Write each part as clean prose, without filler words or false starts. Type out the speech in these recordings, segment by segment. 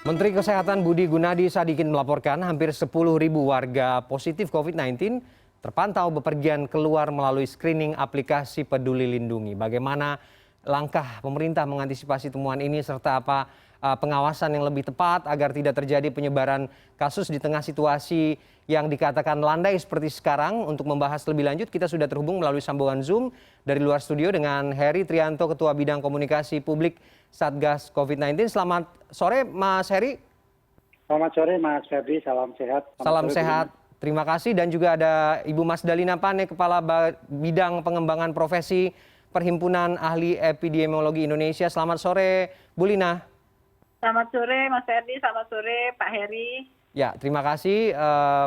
Menteri Kesehatan Budi Gunadi Sadikin melaporkan hampir 10.000 warga positif COVID-19 terpantau bepergian keluar melalui screening aplikasi Peduli Lindungi. Bagaimana langkah pemerintah mengantisipasi temuan ini serta apa pengawasan yang lebih tepat agar tidak terjadi penyebaran kasus di tengah situasi yang dikatakan landai seperti sekarang. Untuk membahas lebih lanjut, kita sudah terhubung melalui sambungan Zoom dari luar studio dengan Heri Trianto, Ketua Bidang Komunikasi Publik Satgas COVID-19. Selamat sore, Mas Heri. Selamat sore, Mas Ferdi. Salam sehat. Salam sehat. Terima kasih. Dan juga ada Ibu Mas Dalina Pane, Kepala Bidang Pengembangan Profesi Perhimpunan Ahli Epidemiologi Indonesia. Selamat sore, Bu Lina. Selamat sore, Mas Ferdi. Selamat sore, Pak Heri. Ya, terima kasih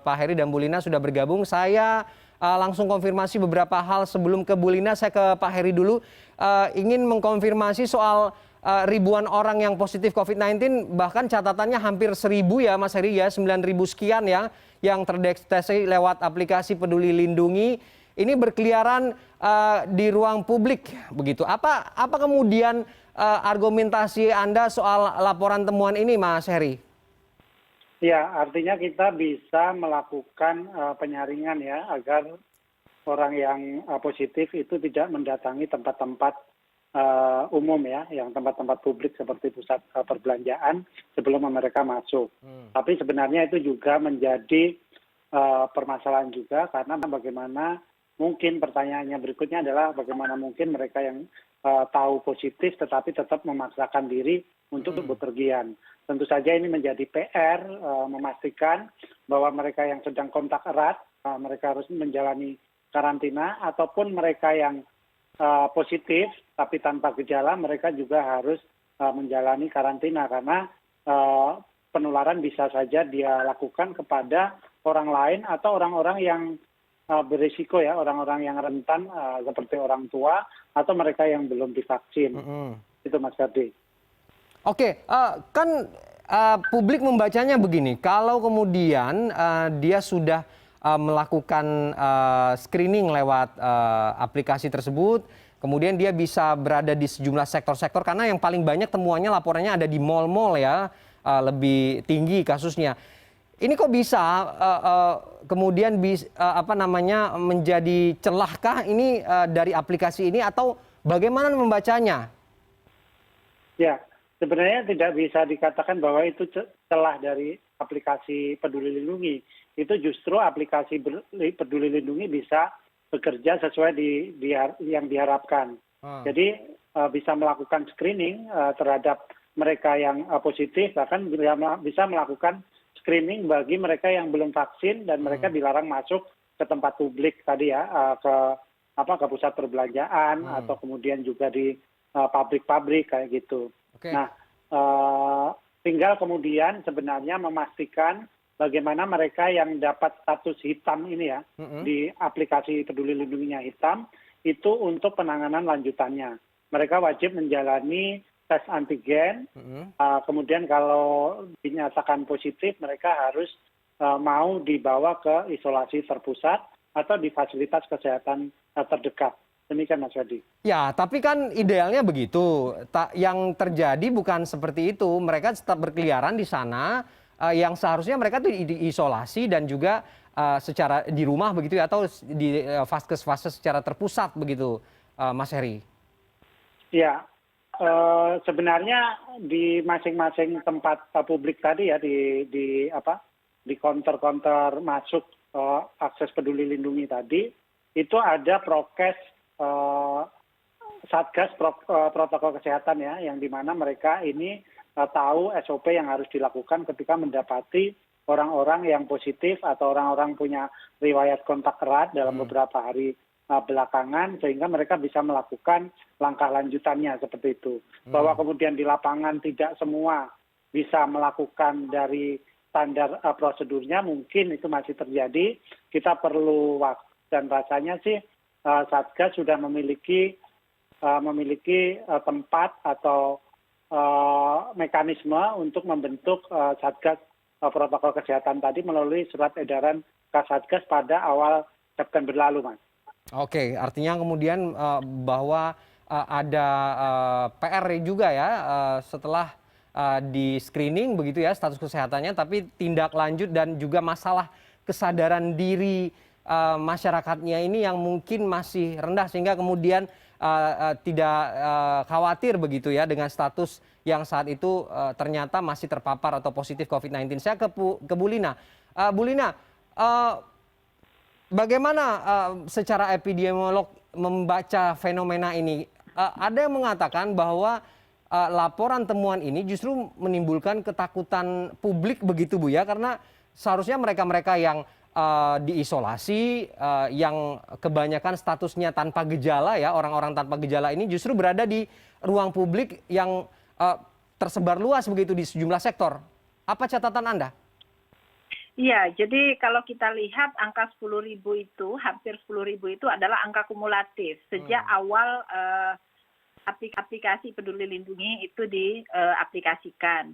Pak Heri dan Bu Lina sudah bergabung. Saya langsung konfirmasi beberapa hal sebelum ke Bu Lina. Saya ke Pak Heri dulu. Ingin mengkonfirmasi soal ribuan orang yang positif COVID-19, bahkan catatannya hampir 1.000 ya Mas Heri ya, 9.000 sekian ya yang terdeteksi lewat aplikasi Peduli Lindungi. Ini berkeliaran di ruang publik begitu. Apa kemudian argumentasi Anda soal laporan temuan ini, Mas Heri? Ya, artinya kita bisa melakukan penyaringan ya agar orang yang positif itu tidak mendatangi tempat-tempat umum ya, yang tempat-tempat publik seperti pusat perbelanjaan sebelum mereka masuk. Tapi sebenarnya itu juga menjadi permasalahan juga karena bagaimana mungkin pertanyaannya berikutnya adalah bagaimana mungkin mereka yang tahu positif tetapi tetap memaksakan diri untuk bepergian. Tentu saja ini menjadi PR memastikan bahwa mereka yang sedang kontak erat mereka harus menjalani karantina ataupun mereka yang positif tapi tanpa gejala mereka juga harus menjalani karantina karena penularan bisa saja dia lakukan kepada orang lain atau orang-orang yang berisiko ya, orang-orang yang rentan seperti orang tua atau mereka yang belum divaksin. Itu Mas Ferdi. Oke, kan publik membacanya begini, kalau kemudian dia sudah melakukan screening lewat aplikasi tersebut, kemudian dia bisa berada di sejumlah sektor-sektor, karena yang paling banyak temuannya laporannya ada di mal-mal ya, lebih tinggi kasusnya. Ini kok bisa kemudian menjadi celahkah ini dari aplikasi ini atau bagaimana membacanya? Ya, sebenarnya tidak bisa dikatakan bahwa itu celah dari aplikasi Peduli Lindungi. Itu justru aplikasi Peduli Lindungi bisa bekerja sesuai yang diharapkan. Jadi bisa melakukan screening terhadap mereka yang positif, bahkan bisa melakukan screening bagi mereka yang belum vaksin dan mereka dilarang masuk ke tempat publik tadi ya, ke pusat perbelanjaan atau kemudian juga di pabrik-pabrik kayak gitu. Nah, tinggal kemudian sebenarnya memastikan bagaimana mereka yang dapat status hitam ini ya, di aplikasi Peduli Lindunginya hitam, itu untuk penanganan lanjutannya. Mereka wajib menjalani tes antigen, kemudian kalau dinyatakan positif, mereka harus mau dibawa ke isolasi terpusat atau di fasilitas kesehatan terdekat. Demikian Mas Ferdi. Ya, tapi kan idealnya begitu. Yang terjadi bukan seperti itu. Mereka tetap berkeliaran di sana, yang seharusnya mereka itu diisolasi dan juga secara di rumah begitu ya, atau di vaskes-vaskes secara terpusat begitu, Mas Heri. Ya, sebenarnya di masing-masing tempat publik tadi ya, di counter-counter masuk akses Peduli Lindungi tadi, itu ada prokes Satgas protokol kesehatan ya, yang dimana mereka ini tahu SOP yang harus dilakukan ketika mendapati orang-orang yang positif atau orang-orang punya riwayat kontak erat dalam beberapa hari belakangan, sehingga mereka bisa melakukan langkah lanjutannya seperti itu. Bahwa kemudian di lapangan tidak semua bisa melakukan dari standar prosedurnya, mungkin itu masih terjadi. Kita perlu waktu dan rasanya sih Satgas sudah memiliki tempat atau mekanisme untuk membentuk Satgas protokol kesehatan tadi melalui surat edaran Kasatgas pada awal September lalu, Mas. Oke, artinya kemudian bahwa ada PR juga ya setelah di screening begitu ya status kesehatannya, tapi tindak lanjut dan juga masalah kesadaran diri masyarakatnya ini yang mungkin masih rendah sehingga kemudian tidak khawatir begitu ya dengan status yang saat itu ternyata masih terpapar atau positif COVID-19. Saya ke Bu Lina. Bu Lina, bagaimana secara epidemiolog membaca fenomena ini? Ada yang mengatakan bahwa laporan temuan ini justru menimbulkan ketakutan publik begitu Bu ya, karena seharusnya mereka-mereka yang diisolasi, yang kebanyakan statusnya tanpa gejala ya, orang-orang tanpa gejala ini justru berada di ruang publik yang tersebar luas begitu di sejumlah sektor. Apa catatan Anda? Iya, jadi kalau kita lihat angka 10.000 itu, hampir 10.000 itu adalah angka kumulatif sejak awal aplikasi Peduli Lindungi itu diaplikasikan.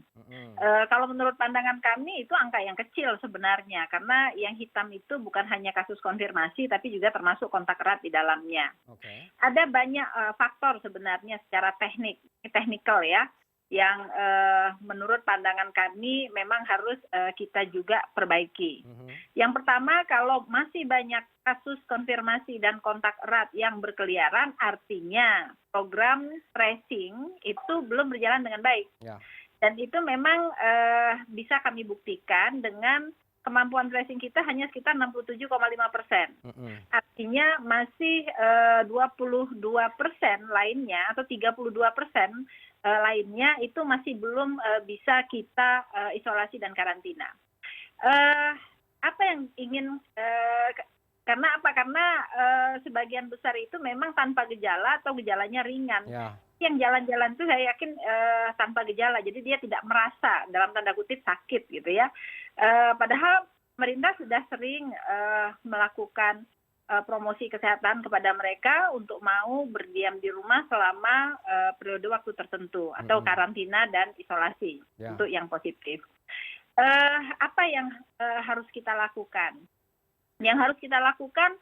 Kalau menurut pandangan kami itu angka yang kecil sebenarnya, karena yang hitam itu bukan hanya kasus konfirmasi, tapi juga termasuk kontak erat di dalamnya. Ada banyak faktor sebenarnya secara teknikal ya, yang menurut pandangan kami memang harus kita juga perbaiki. Yang pertama, kalau masih banyak kasus konfirmasi dan kontak erat yang berkeliaran, artinya program tracing itu belum berjalan dengan baik. Dan itu memang bisa kami buktikan dengan kemampuan tracing kita hanya sekitar 67,5%. Artinya masih 22% lainnya atau 32% lainnya itu masih belum bisa kita isolasi dan karantina. Apa yang ingin karena apa? Karena sebagian besar itu memang tanpa gejala atau gejalanya ringan. Yang jalan-jalan itu saya yakin tanpa gejala, jadi dia tidak merasa dalam tanda kutip sakit gitu ya. Padahal pemerintah sudah sering melakukan promosi kesehatan kepada mereka untuk mau berdiam di rumah selama periode waktu tertentu atau karantina dan isolasi untuk yang positif. Apa yang harus kita lakukan? Yang harus kita lakukan,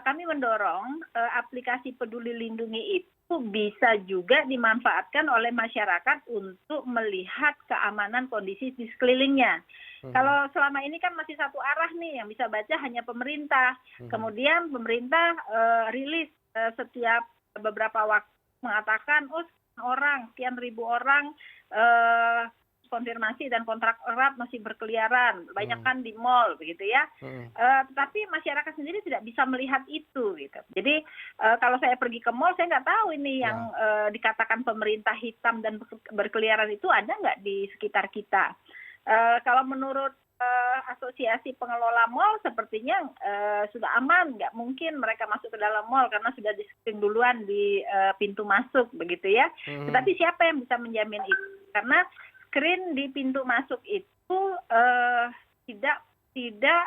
kami mendorong aplikasi Peduli Lindungi itu bisa juga dimanfaatkan oleh masyarakat untuk melihat keamanan kondisi di sekelilingnya. Kalau selama ini kan masih satu arah nih, yang bisa baca hanya pemerintah. Kemudian pemerintah rilis setiap beberapa waktu mengatakan, sekian ribu orang konfirmasi dan kontak erat masih berkeliaran, banyak kan di mall begitu ya. Tetapi masyarakat sendiri tidak bisa melihat itu gitu. Jadi kalau saya pergi ke mall, saya nggak tahu ini yang dikatakan pemerintah hitam dan berkeliaran itu ada nggak di sekitar kita. Kalau menurut asosiasi pengelola mall sepertinya sudah aman, nggak mungkin mereka masuk ke dalam mall karena sudah di-screen duluan di pintu masuk begitu ya. Tetapi siapa yang bisa menjamin itu? Karena screen di pintu masuk itu tidak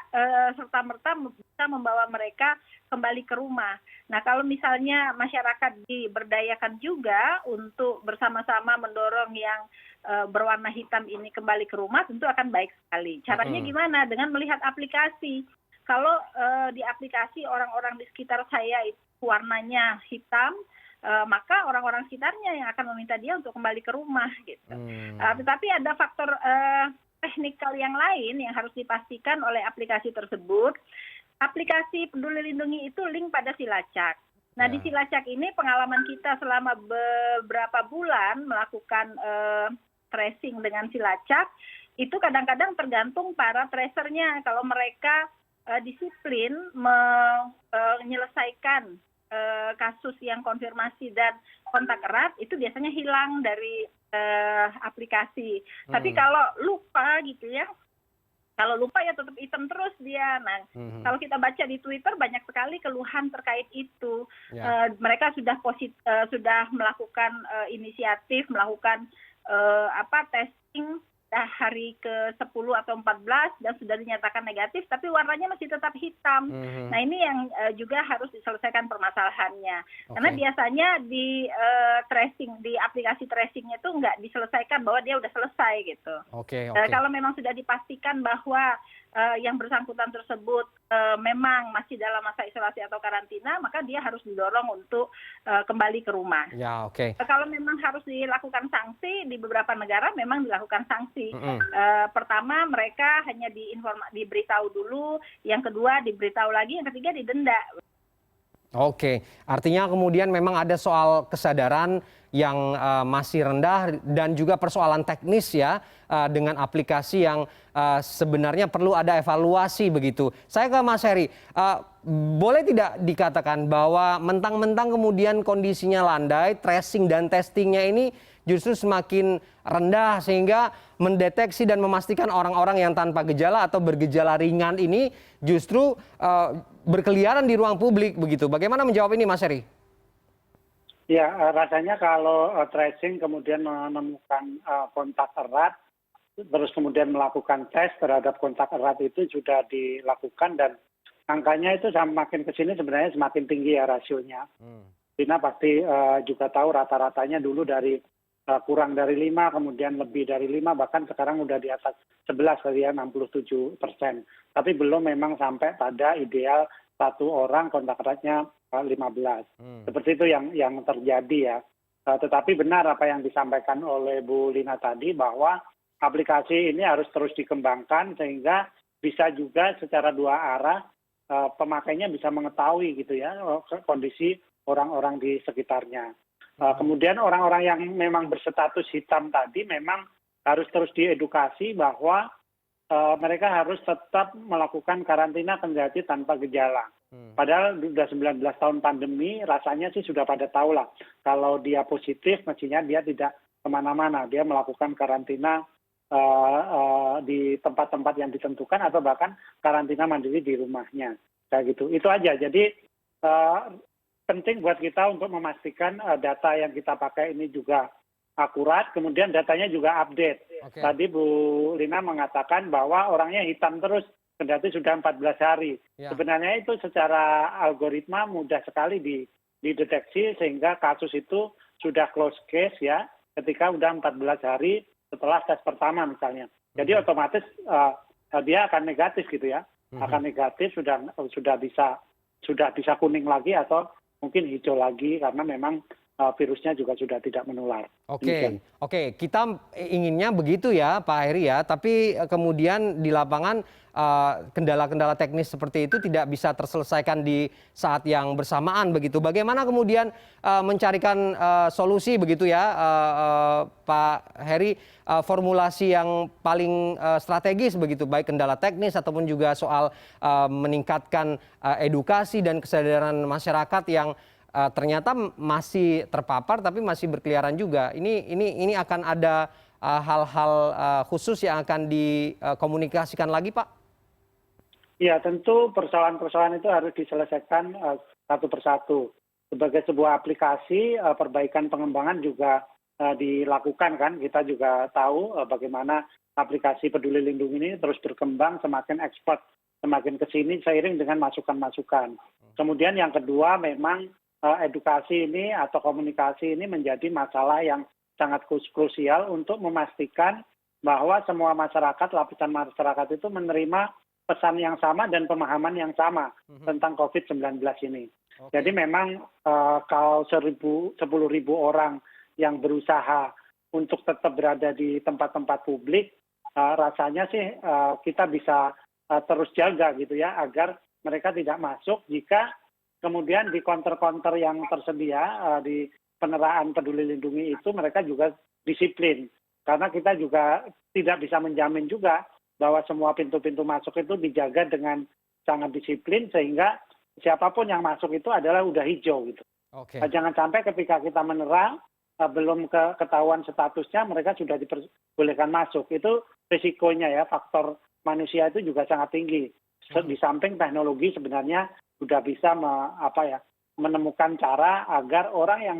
serta-merta bisa membawa mereka kembali ke rumah. Nah, kalau misalnya masyarakat diberdayakan juga untuk bersama-sama mendorong yang berwarna hitam ini kembali ke rumah, tentu akan baik sekali. Caranya gimana? Dengan melihat aplikasi. Kalau di aplikasi orang-orang di sekitar saya itu warnanya hitam, maka orang-orang sekitarnya yang akan meminta dia untuk kembali ke rumah gitu. Tetapi ada faktor teknikal yang lain yang harus dipastikan oleh aplikasi tersebut. Aplikasi Peduli Lindungi itu link pada Silacak. Nah, di Silacak ini pengalaman kita selama beberapa bulan melakukan tracing dengan Silacak, itu kadang-kadang tergantung para tracernya. Kalau mereka disiplin menyelesaikan kasus yang konfirmasi dan kontak erat, itu biasanya hilang dari aplikasi. Tapi kalau lupa gitu ya, kalau lupa ya tetap hitam terus dia. Nah, kalau kita baca di Twitter banyak sekali keluhan terkait itu. Mereka sudah melakukan inisiatif, melakukan testing, hari ke-10 atau 14 dan sudah dinyatakan negatif, tapi warnanya masih tetap hitam. Nah ini yang juga harus diselesaikan permasalahannya. Karena biasanya di tracing, di aplikasi tracingnya itu nggak diselesaikan bahwa dia udah selesai gitu. Kalau memang sudah dipastikan bahwa yang bersangkutan tersebut memang masih dalam masa isolasi atau karantina, maka dia harus didorong untuk kembali ke rumah. Kalau memang harus dilakukan sanksi, di beberapa negara memang dilakukan sanksi. Pertama mereka hanya diberitahu dulu, yang kedua diberitahu lagi, yang ketiga didenda. Artinya kemudian memang ada soal kesadaran yang masih rendah dan juga persoalan teknis ya dengan aplikasi yang sebenarnya perlu ada evaluasi begitu. Saya ke Mas Heri, boleh tidak dikatakan bahwa mentang-mentang kemudian kondisinya landai, tracing dan testingnya ini justru semakin rendah sehingga mendeteksi dan memastikan orang-orang yang tanpa gejala atau bergejala ringan ini justru berkeliaran di ruang publik begitu. Bagaimana menjawab ini Mas Heri? Ya, rasanya kalau tracing kemudian menemukan kontak erat, terus kemudian melakukan tes terhadap kontak erat itu sudah dilakukan dan angkanya itu semakin ke sini sebenarnya semakin tinggi ya rasionya. China pasti juga tahu rata-ratanya dulu dari kurang dari 5, kemudian lebih dari 5, bahkan sekarang udah di atas 11 kali ya, 67%. Tapi belum memang sampai pada ideal satu orang kontak eratnya 15. Seperti itu yang terjadi ya. Tetapi benar apa yang disampaikan oleh Bu Lina tadi bahwa aplikasi ini harus terus dikembangkan sehingga bisa juga secara dua arah pemakainya bisa mengetahui gitu ya kondisi orang-orang di sekitarnya. Kemudian orang-orang yang memang berstatus hitam tadi memang harus terus diedukasi bahwa mereka harus tetap melakukan karantina kendati tanpa gejala. Padahal sudah 19 tahun pandemi, rasanya sih sudah pada tahu lah. Kalau dia positif, mestinya dia tidak kemana-mana. Dia melakukan karantina di tempat-tempat yang ditentukan atau bahkan karantina mandiri di rumahnya. Kayak gitu. Itu aja. Jadi penting buat kita untuk memastikan data yang kita pakai ini juga akurat, kemudian datanya juga update. Tadi Bu Lina mengatakan bahwa orangnya hitam terus, kendati sudah 14 hari. Sebenarnya itu secara algoritma mudah sekali dideteksi sehingga kasus itu sudah close case ya, ketika sudah 14 hari setelah tes pertama misalnya. Jadi otomatis dia akan negatif gitu ya, akan negatif sudah bisa kuning lagi atau mungkin hijau lagi karena memang virusnya juga sudah tidak menular. Oke, kita inginnya begitu ya Pak Heri ya, tapi kemudian di lapangan kendala-kendala teknis seperti itu tidak bisa terselesaikan di saat yang bersamaan begitu. Bagaimana kemudian mencarikan solusi begitu ya Pak Heri, formulasi yang paling strategis begitu, baik kendala teknis ataupun juga soal meningkatkan edukasi dan kesadaran masyarakat yang ternyata masih terpapar tapi masih berkeliaran juga. Ini akan ada hal-hal khusus yang akan dikomunikasikan lagi, Pak? Ya, tentu persoalan-persoalan itu harus diselesaikan satu persatu. Sebagai sebuah aplikasi, perbaikan pengembangan juga dilakukan kan. Kita juga tahu bagaimana aplikasi Peduli Lindungi ini terus berkembang, semakin ekspor, semakin ke sini seiring dengan masukan-masukan. Kemudian yang kedua memang edukasi ini atau komunikasi ini menjadi masalah yang sangat krusial untuk memastikan bahwa semua masyarakat, lapisan masyarakat itu menerima pesan yang sama dan pemahaman yang sama tentang COVID-19 ini. Jadi memang kalau 10.000 orang yang berusaha untuk tetap berada di tempat-tempat publik, rasanya sih kita bisa terus jaga gitu ya, agar mereka tidak masuk jika kemudian di counter-counter yang tersedia di peneraan Peduli Lindungi itu mereka juga disiplin. Karena kita juga tidak bisa menjamin juga bahwa semua pintu-pintu masuk itu dijaga dengan sangat disiplin sehingga siapapun yang masuk itu adalah udah hijau gitu. Jangan sampai ketika kita menerang belum ketahuan statusnya mereka sudah diperbolehkan masuk. Itu risikonya ya, faktor manusia itu juga sangat tinggi. Di samping teknologi sebenarnya sudah bisa menemukan cara agar orang yang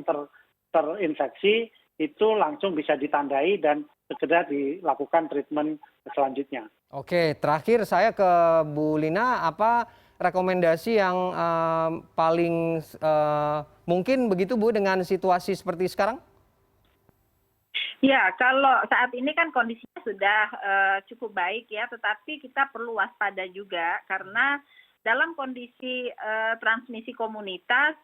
terinfeksi itu langsung bisa ditandai dan segera dilakukan treatment selanjutnya. Oke, terakhir saya ke Bu Lina, apa rekomendasi yang paling mungkin begitu Bu dengan situasi seperti sekarang? Ya, kalau saat ini kan kondisinya sudah cukup baik ya, tetapi kita perlu waspada juga karena dalam kondisi transmisi komunitas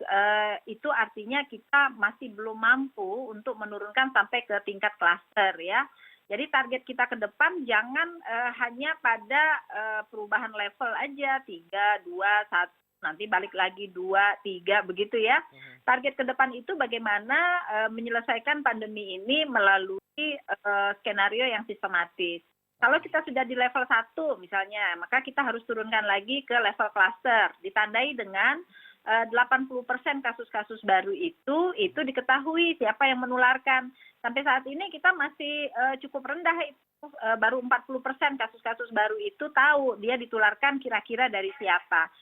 itu artinya kita masih belum mampu untuk menurunkan sampai ke tingkat klaster ya. Jadi target kita ke depan jangan hanya pada perubahan level aja 3, 2, 1. Nanti balik lagi 2, 3 begitu ya. Target ke depan itu bagaimana menyelesaikan pandemi ini melalui skenario yang sistematis. Kalau kita sudah di level 1 misalnya, maka kita harus turunkan lagi ke level cluster. Ditandai dengan 80% kasus-kasus baru itu diketahui siapa yang menularkan. Sampai saat ini kita masih cukup rendah itu. Baru 40% kasus-kasus baru itu tahu dia ditularkan kira-kira dari siapa.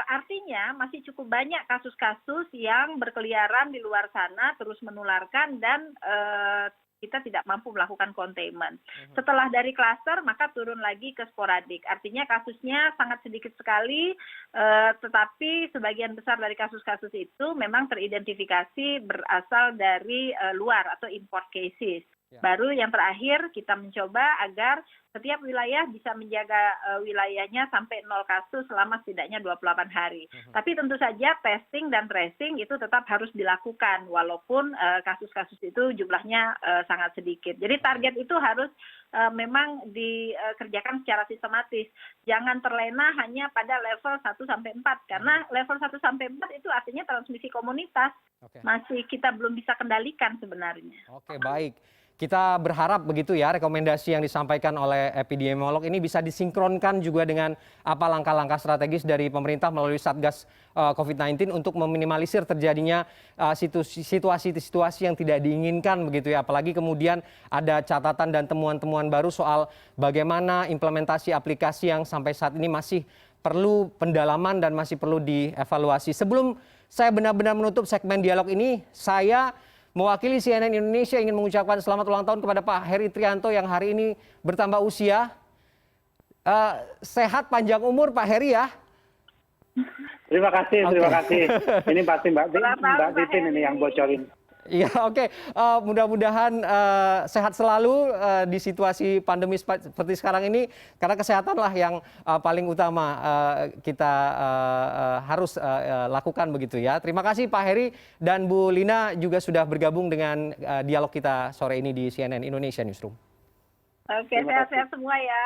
Artinya masih cukup banyak kasus-kasus yang berkeliaran di luar sana terus menularkan dan kita tidak mampu melakukan containment. Setelah dari klaster maka turun lagi ke sporadik. Artinya kasusnya sangat sedikit sekali, tetapi sebagian besar dari kasus-kasus itu memang teridentifikasi berasal dari luar atau import cases. Baru yang terakhir kita mencoba agar setiap wilayah bisa menjaga wilayahnya sampai 0 kasus selama setidaknya 28 hari. Tapi tentu saja testing dan tracing itu tetap harus dilakukan walaupun kasus-kasus itu jumlahnya sangat sedikit. Jadi target itu harus memang dikerjakan secara sistematis. Jangan terlena hanya pada level 1 sampai 4 karena level 1 sampai 4 itu artinya transmisi komunitas. Masih kita belum bisa kendalikan sebenarnya. Oke, baik. Kita berharap begitu ya rekomendasi yang disampaikan oleh epidemiolog ini bisa disinkronkan juga dengan apa langkah-langkah strategis dari pemerintah melalui Satgas COVID-19 untuk meminimalisir terjadinya situasi-situasi yang tidak diinginkan begitu ya. Apalagi kemudian ada catatan dan temuan-temuan baru soal bagaimana implementasi aplikasi yang sampai saat ini masih perlu pendalaman dan masih perlu dievaluasi. Sebelum saya benar-benar menutup segmen dialog ini, saya mewakili CNN Indonesia ingin mengucapkan selamat ulang tahun kepada Pak Heri Trianto yang hari ini bertambah usia. Sehat panjang umur Pak Heri ya. Terima kasih. Ini pasti Mbak Titin ini yang bocorin. Iya, oke. Mudah-mudahan sehat selalu di situasi pandemi seperti sekarang ini, karena kesehatanlah yang paling utama kita harus lakukan begitu ya. Terima kasih Pak Heri dan Bu Lina juga sudah bergabung dengan dialog kita sore ini di CNN Indonesia Newsroom. Oke, sehat-sehat semua ya.